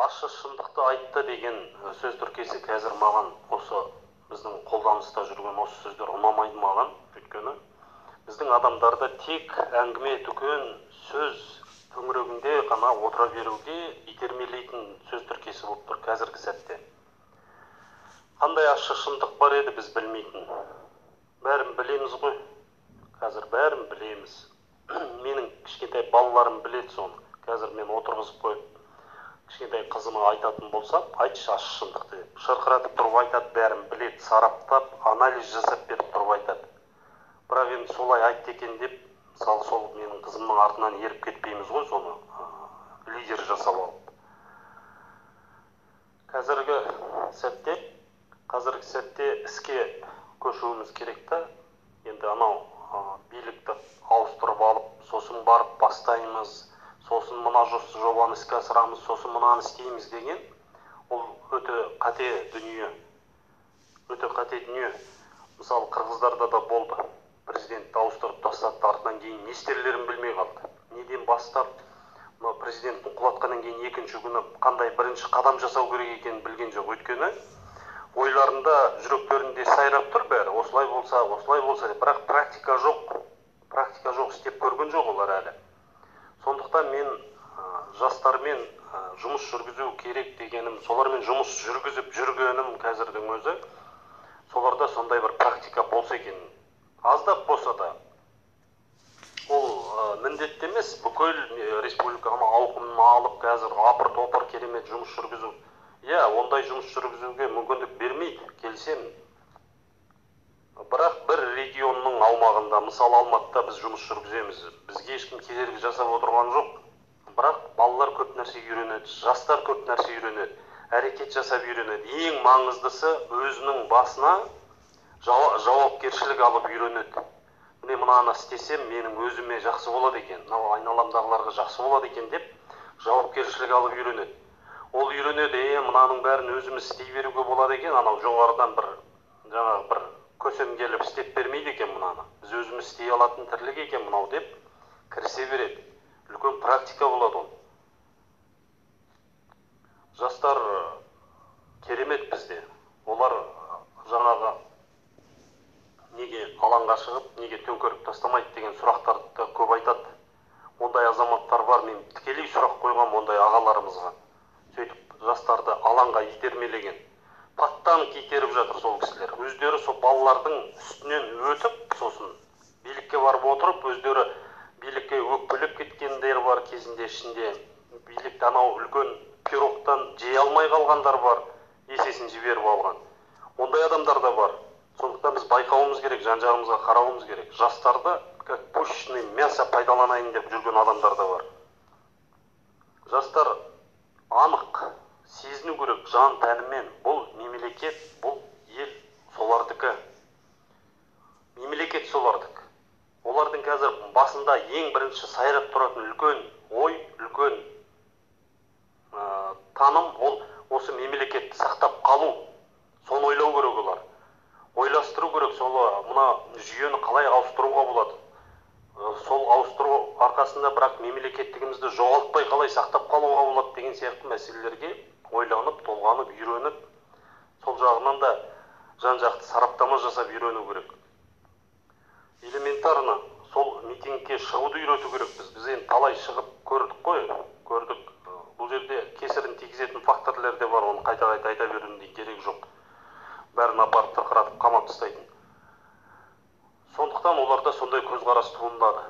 ащы шындықты айтты деген сөз тіркесі қазір маған осы біздің қолданыста жүрген осы сөздер ұнамайды маған. Өйткені біздің адамдарды тек әңгіме дүкен сөз төңірегінде ғана отыра беруге итермелейтін сөз тіркесі болып тұр қазіргі сәтте. Қандай ащы шындық бар еді біз білмейтін. Бәрін білеміз ғой. Қазір бәрін білеміз. Менің кішкентай балаларым біледі соны. Қазір мен отырғызып қойып кішкентай қызыма айтатын болсам, айтшы ащы шындықты деп. Шырқыратып тұрып айтады, бәрін біледі, сараптап, анализ жасап беріп тұрып айтады. Бірақ енді солай айтты екен деп, мысалы сол менің қызымның артынан еріп кетпейміз ғой, соны лидер жасап алып. Қазіргі сәтте іске көшуіміз керек та. Енді анау билікті ауыстырып алып, сосын барып бастаймыз, сосын мына жобаны іске асырамыз, сосын мынаны істейміз деген, ол өте қате дүние. Мысалы, Қырғыздарда да болды. Президентті ауыстырып тастады, артынан кейін не істерлерін білмей қалды. Неден бастап, президенттің құлатқаннан кейін екінші күні қандай бірінші қадам жасау керек екенін білген жоқ. Өйткені ойларында, жүректерінде сайрап тұр бәрі, осылай болса деп, бірақ практика жоқ, істеп көрген жоқ олар әлі. Сондықтан мен жастармен жұмыс жүргізу керек дегенім, солармен жұмыс жүргізіп жүргенім қазірдің өзі, соларда сондай бір практика болса екен, аздап болса да. Ол міндетті емес, бүкіл республиканы ауқымын алып, қазір апыр-топыр керемет жұмыс жүргізу. Ондай жұмыс жүргізуге мүмкіндік бермейді, келісемін. Бірақ бір регионның аумағында, мысалы Алматыда біз жұмыс жүргіземіз. Бізге ешкім кедергі жасап отырған жоқ. Бірақ балалар көп нәрсе үйренеді, жастар көп нәрсе үйренеді, әрекет жасап үйренеді. Ең маңыздысы өзінің басына жауапкершілік алып үйренеді. Міне мынаны істесем, менің өзіме жақсы болады екен, айналамдағыларға жақсы болады екен деп, жауапкершілік алып үйренеді. Ол үйренеді, мынаның бәрін өзіміз істей беруге болады екен, анау жоғарыдан бір көсем келіп істеп бермейді екен мынаны. Біз өзіміз істей алатын тірлік екен мынау деп кірісе береді. Үлкен практика болады ол. Жастар керемет бізде. Олар жаңағы неге алаңға шығып, неге төңкеріп тастамайды деген сұрақтарды көп айтады. Ондай азаматтар бар, мен тікелей сұрақ қойған ондай ағаларымызға. Сөйтіп жастарды алаңға итермелеген. Паттанып итеріп жатыр сол кісілер. Өздері сол балалардың үстінен өтіп, сосын билікке барып отырып, өздері билікке өкпелеп кеткендер бар кезінде ішінде. Билікті анау үлкен пирогтан жей алмай қалғандар бар, есесін жіберіп алған. Ондай адамдар да бар. Сондықтан біз байқауымыз керек, жан-жағымызға қарауымыз керек. Жастарды как пушечный мясо пайдаланайын деп жүрген адамдар да бар. Жастар анық сезіну керек жан тәнімен, бұл мемлекет, бұл ел солардікі. Мемлекет солардікі. Олардың қазір басында ең бірінші сайрап тұратын үлкен ой, үлкен таным, ол осы мемлекетті сақтап қалу. Соны ойлау керек олар. Ойластыру керек, мына жүйені қалай ауыстыруға болады. Сол ауыстыру арқасында бірақ мемлекеттігімізді жоғалтпай қалай сақтап қалуға болады деген сияқты мәселелерге ойланып, толғанып, үйреніп, сол жағынан да жан-жақты сараптама жасап үйрену керек. Элементарно сол митингке шығуды үйрету керекпіз. Біз енді талай шығып көрдік. Бұл жерде кесірін тигізетін факторлар да бар, оны қайта-қайта айта берудің керегі жоқ. Бәрін апарып тырқыратып қамап тастайтын. Сондықтан оларда сондай көзқарас туындады.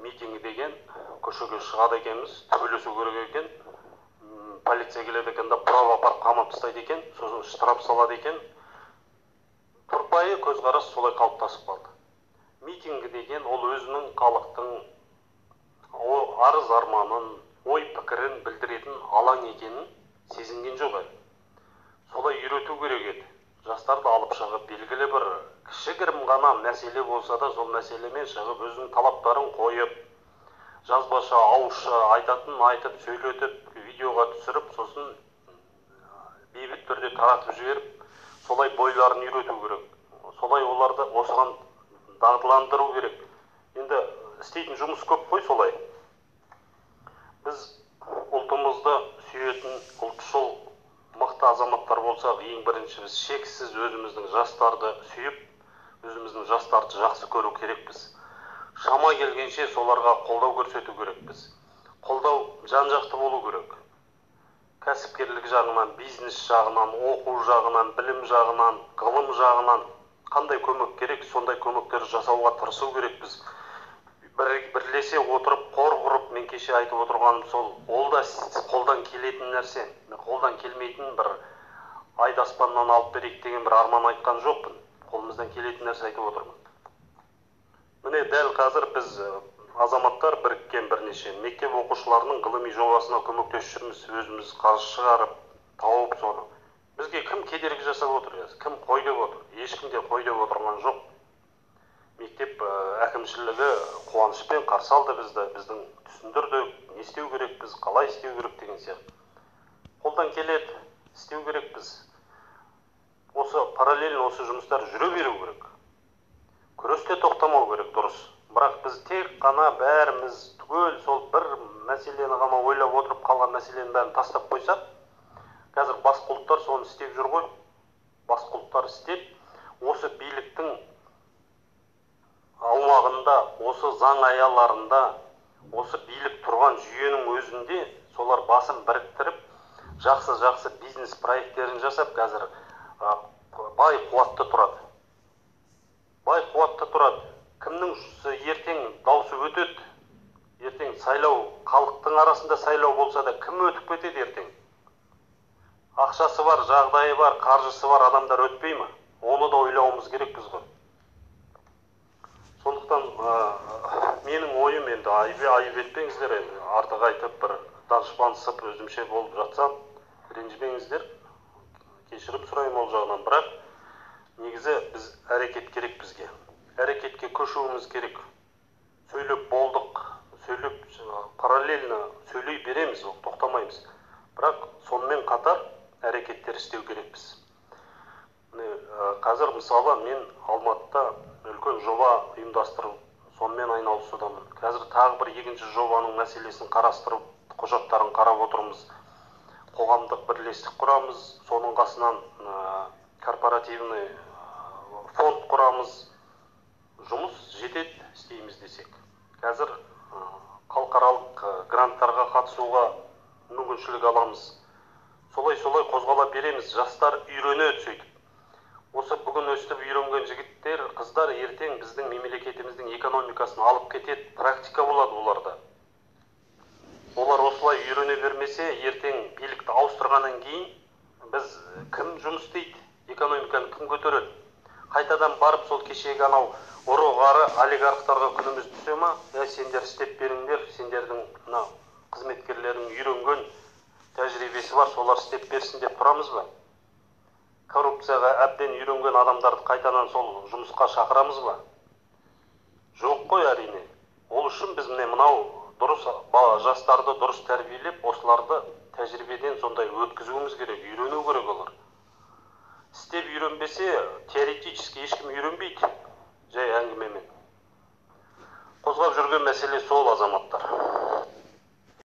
Митинг деген көшеге шығады екенбіз, төбелесу керек екен, полиция келеді екен да бұрап апарып қамап тастайды екен, сосын штраф салады екен. Тұрпайы көзқарас солай қалыптасып қалды. Митинг деген ол өзінің халықтың арыз арманын, ой пікірін білдіретін алаң екенін сезінген жоқ. Солай үйрету керек еді. Жастарды алып шығып, белгілі бір кішігірім ғана мәселе болса да, сол мәселемен шығып, өзінің талаптарын қойып, жазбаша, ауызша айтатын айтып, сөйлетіп, видеоға түсіріп, сосын бейбіт түрде таратып жіберіп, солай бойларын үйрету керек. Солай оларды осыған дағдыландыру керек. Енді істейтін жұмыс көп қой солай. Біз ұлтымызды сүйетін, азаматтар болсақ, ең бірінші біз шексіз өзіміздің жастарды сүйіп, өзіміздің жастарды жақсы көру керекпіз. Шама келгенше соларға қолдау көрсету керекпіз. Қолдау жан-жақты болу керек. Кәсіпкерлік жағынан, бизнес жағынан, оқу жағынан, білім жағынан, ғылым жағынан қандай көмек керек, сондай көмектерді жасауға тырысу керекпіз. Бірлесе отырып, қор құрып, мен кеше айтып отырғаным сол, ол да қолдан келетін нәрсе. Қолдан келмейтін бір айды аспаннан алып берейік деген бір арман айтқан жоқпын. Қолымыздан келетін нәрсе айтып отырмын. Міне дәл қазір біз азаматтар біріккен бірнеше мектеп оқушыларының ғылыми жобасына көмектесіп жүрміз. Өзіміз қаржы шығарып, тауып соны. Бізге кім кедергі жасап отыр? Кім қой деп отыр? Ешкім де қой деп отырған жоқ. Мектеп әкімшілігі қуанышпен қарсы алды бізді, біздің түсіндірді, не істеу керекпіз, қалай істеу керек деген сияқты. Қолдан келеді, істеу керекпіз. Осы параллельно осы жұмыстар жүре беру керек. Күресте тоқтамау керек, дұрыс. Бірақ біз тек қана бәріміз түгел сол бір мәселені ғана ойлап отырып қалған мәселенің бәрін тастап қойсақ, қазір бас құлыптар соны істеп жүр ғой. Бас құлыптар істеп, осы биліктің аумағында, осы заң аяларында, осы билік тұрған жүйенің өзінде солар басын біріктіріп, жақсы бизнес проекттерін жасап, қазір бай қуатты тұрады. Бай қуатты тұрады. Кімнің ертең даусы өтеді? Ертең сайлау, халықтың арасында сайлау болса да, кім өтіп кетеді ертең? Ақшасы бар, жағдайы бар, қаржысы бар адамдар өтпей ме? Оны да ойлауымыз керек біз ғой. Сондықтан менің ойым енді айып етпеңіздер, артық айтып бір данышпансып өзімше болып жатсам, ренжімеңіздер, кешірім сұраймын ол жағынан. Бірақ негізі біз әрекет керек бізге. Әрекетке көшуіміз керек. Сөйлеп болдық, сөйлеп параллельно сөйлей береміз, тоқтамаймыз. Бірақ сонымен қатар әрекеттер істеу керекпіз. Қазір мысалы мен Алматыда үлкен жоба ұйымдастырып, сонымен айналысудамын. Қазір тағы бір екінші жобаның мәселесін қарастырып, құжаттарын қарап отырмыз. Қоғамдық бірлестік құрамыз, соның қасынан корпоративный фонд құрамыз. Жұмыс жетеді, істейміз десек. Қазір халықаралық гранттарға қатысуға мүмкіншілік аламыз. Солай қозғала береміз, жастар үйренеді сөйтіп. Осы бүгін өстіп үйренген жігіттер, қыздар ертең біздің мемлекетіміздің экономикасын алып кетеді, практика болады оларда. Олар осылай үйрене бермесе, ертең билікті ауыстырғаннан кейін біз кім жұмыс істейді, экономиканы кім көтереді? Қайтадан барып сол кешегі анау ұры-қары олигархтарға күніміз түсе ма? Сендер істеп беріңдер, сендердің қызметкерлердің үйренген тәжірибесі бар, солар істеп берсін деп тұрамыз ба? Коррупцияға әбден үйренген адамдарды қайтадан сол жұмысқа шақырамыз ба? Жоқ қой, әрине. Ол үшін біз мынау дұрыс жастарды дұрыс тәрбиелеп, осыларды тәжірибеден сондай өткізуіміз керек, үйрену керек олар. Істеп үйренбесе, теоретически ешкім үйренбейді, жай әңгімемен. Қозғап жүрген мәселе сол, азаматтар.